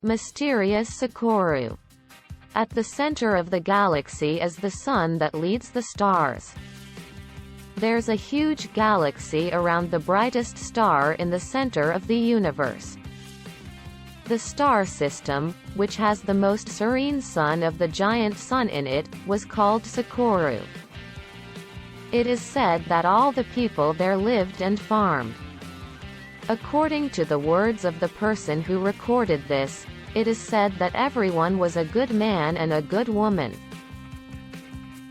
MysteriousSekoru. At the center of the galaxy is the sun that leads the stars. There's a huge galaxy around the brightest star in the center of the universe. The star system, which has the most serene sun of the giant sun in it, was called Sekoru. It is said that all the people there lived and farmed. According to the words of the person who recorded this, it is said that everyone was a good man and a good woman.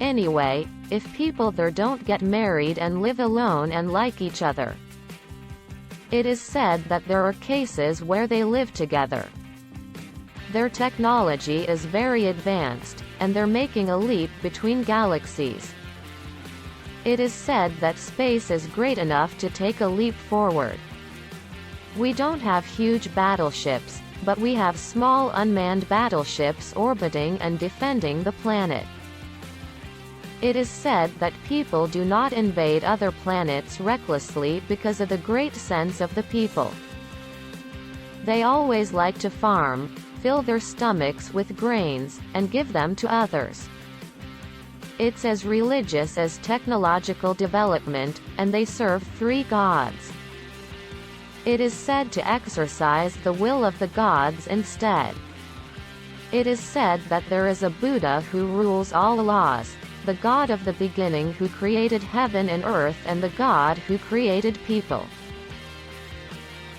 Anyway, if people there don't get married and live alone and like each other. It is said that there are cases where they live together. Their technology is very advanced, and they're making a leap between galaxies. It is said that space is great enough to take a leap forward. We don't have huge battleships, but we have small unmanned battleships orbiting and defending the planet. It is said that people do not invade other planets recklessly because of the great sense of the people. They always like to farm, fill their stomachs with grains, and give them to others. It's as religious as technological development, and they serve 3 gods. It is said to exercise the will of the gods instead. It is said that there is a Buddha who rules all laws, the God of the beginning who created heaven and earth and the God who created people.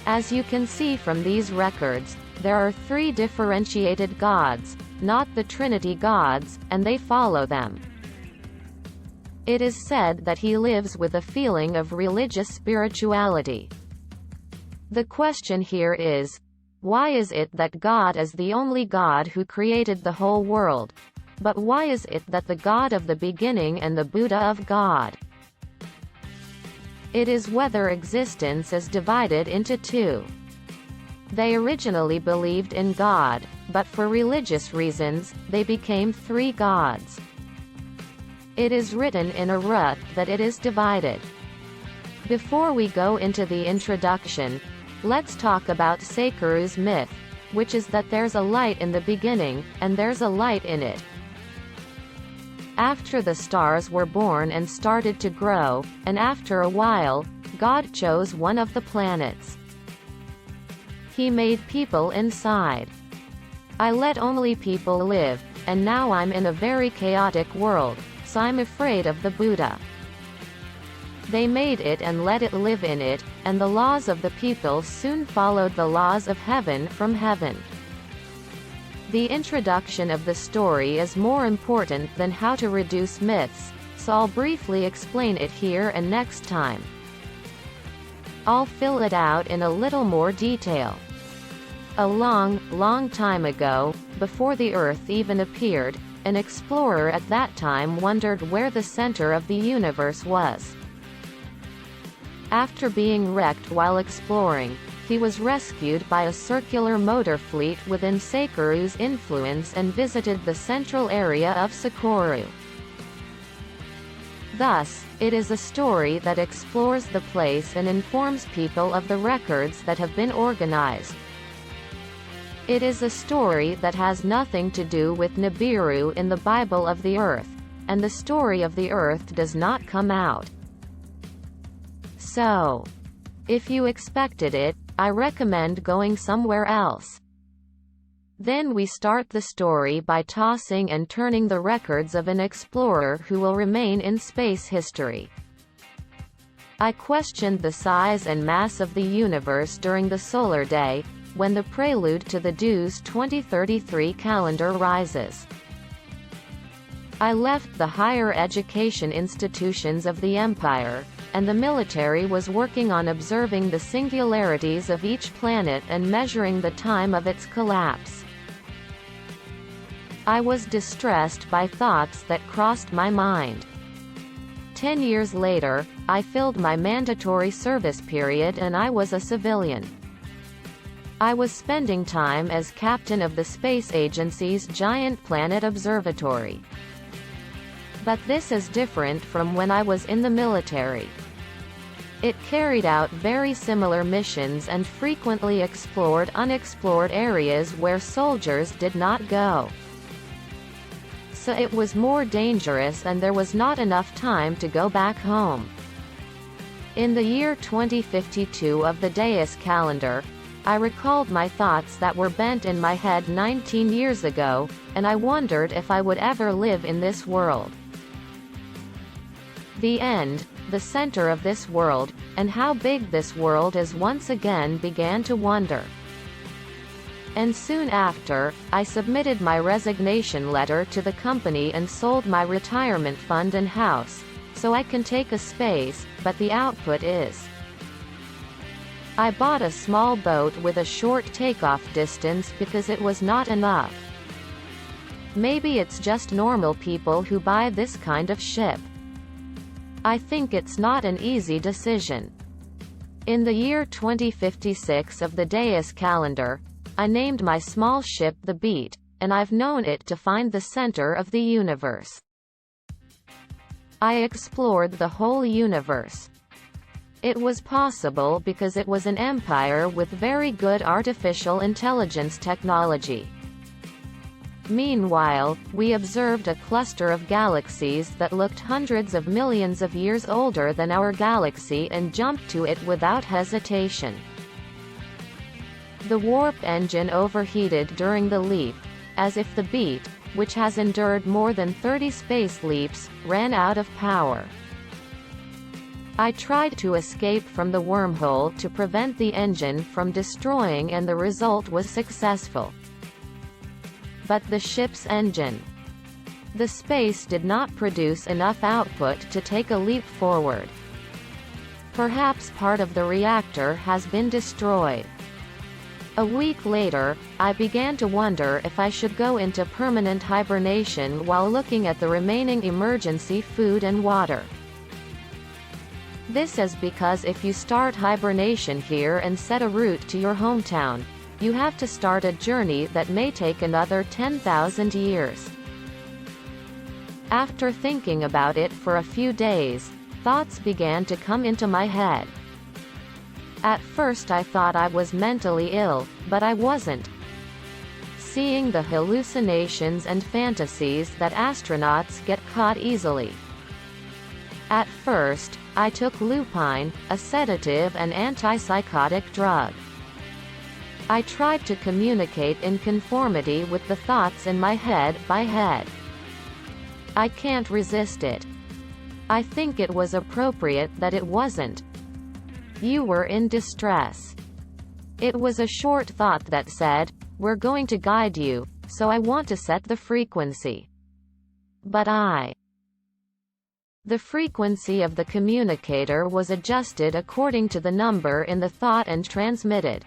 As you can see from these records, there are 3 differentiated gods, not the Trinity gods, and they follow them. It is said that he lives with a feeling of religious spirituality. The question here is, why is it that God is the only God who created the whole world? But why is it that the God of the beginning and the Buddha of God? It is whether existence is divided into 2. They originally believed in God, but for religious reasons, they became 3 gods. It is written in a rut that it is divided. Before we go into the introduction, let's talk about Sekoru's myth, which is that there's a light in the beginning, and there's a light in it. After the stars were born and started to grow, and after a while, God chose one of the planets. He made people inside. I let only people live, and now I'm in a very chaotic world, so I'm afraid of the Buddha. They made it and let it live in it, and the laws of the people soon followed the laws of heaven from heaven. The introduction of the story is more important than how to reduce myths, so I'll briefly explain it here and next time. I'll fill it out in a little more detail. A long, long time ago, before the Earth even appeared, an explorer at that time wondered where the center of the universe was. After being wrecked while exploring, he was rescued by a circular motor fleet within Sekoru's influence and visited the central area of Sekoru. Thus, it is a story that explores the place and informs people of the records that have been organized. It is a story that has nothing to do with Nibiru in the Bible of the Earth, and the story of the Earth does not come out. So, if you expected it, I recommend going somewhere else. Then we start the story by tossing and turning the records of an explorer who will remain in space history. I questioned the size and mass of the universe during the solar day, when the prelude to the Dew's 2033 calendar rises. I left the higher education institutions of the empire, and the military was working on observing the singularities of each planet and measuring the time of its collapse. I was distressed by thoughts that crossed my mind. 10 years later, I filled my mandatory service period and I was a civilian. I was spending time as captain of the space agency's giant planet observatory. But this is different from when I was in the military. It carried out very similar missions and frequently explored unexplored areas where soldiers did not go. So it was more dangerous and there was not enough time to go back home. In the year 2052 of the Deus calendar, I recalled my thoughts that were bent in my head 19 years ago, and I wondered if I would ever live in this world. The end, the center of this world, and how big this world is once again began to wonder. And soon after, I submitted my resignation letter to the company and sold my retirement fund and house, so I can take a space, but the output is. I bought a small boat with a short takeoff distance because it was not enough. Maybe it's just normal people who buy this kind of ship. I think it's not an easy decision. In the year 2056 of the Deus calendar, I named my small ship the Beat, and I've known it to find the center of the universe. I explored the whole universe. It was possible because it was an empire with very good artificial intelligence technology. Meanwhile, we observed a cluster of galaxies that looked hundreds of millions of years older than our galaxy and jumped to it without hesitation. The warp engine overheated during the leap, as if the Beat, which has endured more than 30 space leaps, ran out of power. I tried to escape from the wormhole to prevent the engine from destroying and the result was successful. But the ship's engine. The space did not produce enough output to take a leap forward. Perhaps part of the reactor has been destroyed. A week later, I began to wonder if I should go into permanent hibernation while looking at the remaining emergency food and water. This is because if you start hibernation here and set a route to your hometown, you have to start a journey that may take another 10,000 years. After thinking about it for a few days, thoughts began to come into my head. At first I thought I was mentally ill, but I wasn't. Seeing the hallucinations and fantasies that astronauts get caught easily. At first, I took lupine, a sedative and antipsychotic drug. I tried to communicate in conformity with the thoughts in my head by head. I can't resist it. I think it was appropriate that it wasn't. You were in distress. It was a short thought that said, "We're going to guide you, so I want to set the frequency." But the frequency of the communicator was adjusted according to the number in the thought and transmitted.